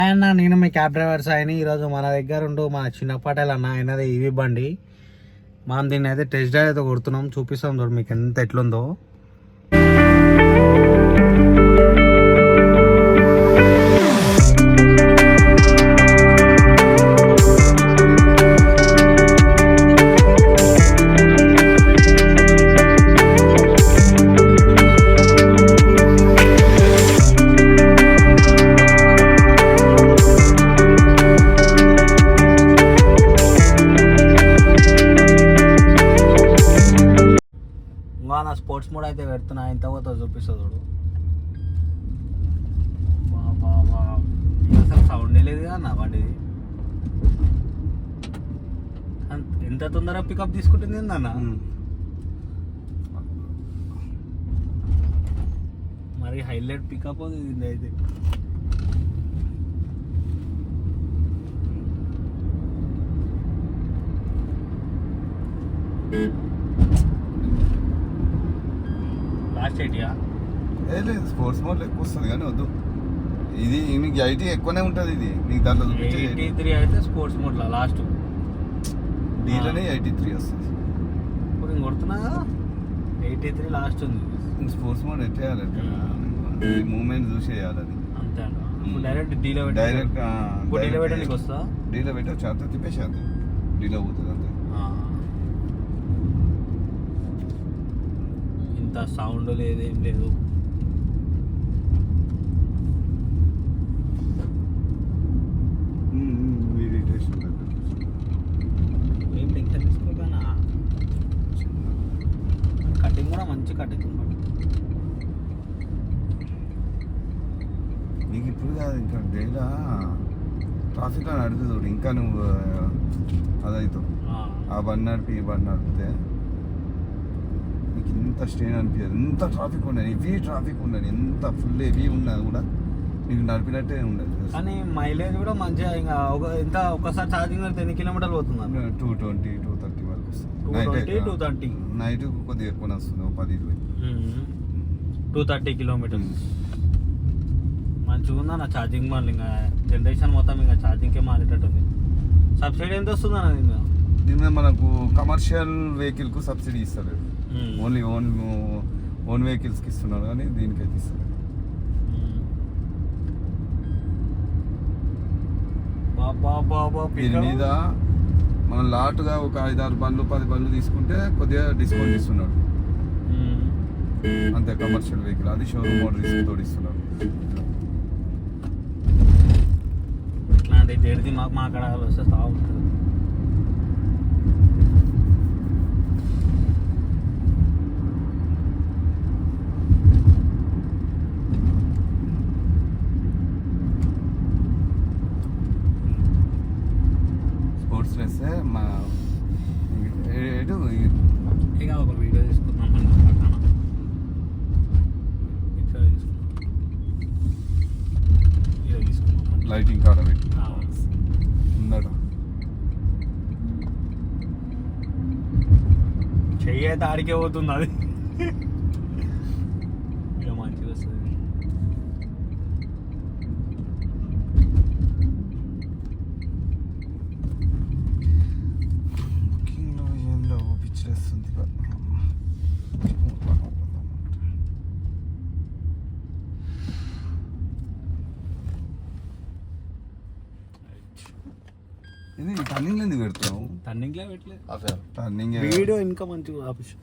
అన్న నేను మీ cab drivers ఆయన ఈరోజు మన దగ్గర ఉంటూ మన చిన్న పటేల్ అన్న ఆయనది ఈవీ బండి. మనం దీన్ని అయితే టెస్ట్ డ్రైవ్ అయితే కొడుతున్నాం, చూపిస్తాం చూడు మీకు ఎంత ఎట్లుందో. నా స్పోర్ట్స్ మోడ్ అయితే పెడుతున్నా, ఎంత పోతుందో చూపిస్తా చూడు. అసలు సౌండే లేదు కదా నా బండి. ఎంత తొందరగా పికప్ తీసుకుంటుంది అన్న. మరి హైలైట్ పికప్ ఇది అయితే. లేదు స్పోర్ట్స్ మోడ్ ఎక్కువ వస్తుంది కానీ వద్దు, ఇది మీకు 80 ఎక్కువనే ఉంటుంది. ఇది నీకు దాంట్లో 83 అయితే స్పోర్ట్స్ మోడ్ లాస్ట్ డీలోనే 83 వస్తుంది. ఇప్పుడు నేను కొడుతున్నా 83 లాస్ట్ ఉంది. స్పోర్ట్స్ మోడ్ ఎట్లా చేయాలంటే మూమెంట్ చూసి చేయాలి అది అంతే అన్న. డైరెక్ట్ డీలో డైరెక్ట్ డీలో పెట్టడానికి వస్తా, డీలో పెట్టి చేత తిప్పేసేది డీలో పోతుంది అంతే. ఇంత సౌండ్ లేదు ఏం లేదు. ఏం టెన్షన్ తీసుకోకపోయినా కటింగ్ కూడా మంచి కటింగ్ అనమాట. నీకు ఇప్పుడు కాదు ఇంకా డైలా ట్రాఫిక్లో నడుపుతుంది ఇంకా నువ్వు అదవుతావు. ఆ బండి నడిపి ఈ బండి నడిపితే నీకు ఇంత స్ట్రెయిన్ అనిపించదు. ఎంత ట్రాఫిక్ ఉండదు, హెవీ ట్రాఫిక్ ఉండదు, ఎంత ఫుల్ హెవీ ఉన్నది కూడా నీకు నడిపినట్టే ఉండదు. కానీ మైలేజ్ కూడా మంచిగా ఇంకా ఒకసారి ఛార్జింగ్ అయితే ఎన్ని కిలోమీటర్లు పోతుంది? 220, 230 వరకు వస్తుంది. 230 నైట్ కొద్దిగా ఎక్కువ వస్తుంది, 10-20. 230 కిలోమీటర్స్ మంచిగా ఉందా నా ఛార్జింగ్. మళ్ళీ ఇంకా జనరేషన్ మొత్తం ఇంకా ఛార్జింగ్కే మారేటట్టుంది. సబ్సిడీ ఎంత వస్తుంది అన్న దీని మీద? దీని మీద మనకు కమర్షియల్ వెహికల్కు సబ్సిడీ ఇస్తారు. ఓన్లీ ఓన్ వెహికల్స్కి ఇస్తున్నారు కానీ దీనికైతే ఇస్తారు. దీని మీద మనం లాట్గా ఒక 5-6 బండ్లు 10 బండ్లు తీసుకుంటే కొద్దిగా డిస్కౌంట్ ఇస్తున్నాడు అంతే. కమర్షియల్ వెహికల్ అది షోరూమ్ మోడల్ రిస్క్ తోడు ఇస్తున్నాడు. ఇట్లాంటి జడిది మా అక్కడ వస్తే సాగుతుంది. స్పోర్ట్స్ వేస్తే మా ఇక ఒక వీడియో తీసుకుందాం పక్కన. లైటింగ్ కాడ పెట్టి ఉందట. చెయ్యి అయితే ఆడికే పోతుంది అది. ఇక మంచిగా వస్తుంది. పిచ్చేస్తుంది. ఇది టర్నింగ్ ఎందుకు పెడుతున్నావు? టర్నింగ్లో పెట్టలేదు, టర్నింగ్ వీడియో ఇంకా మంచిగా ఆఫీస్.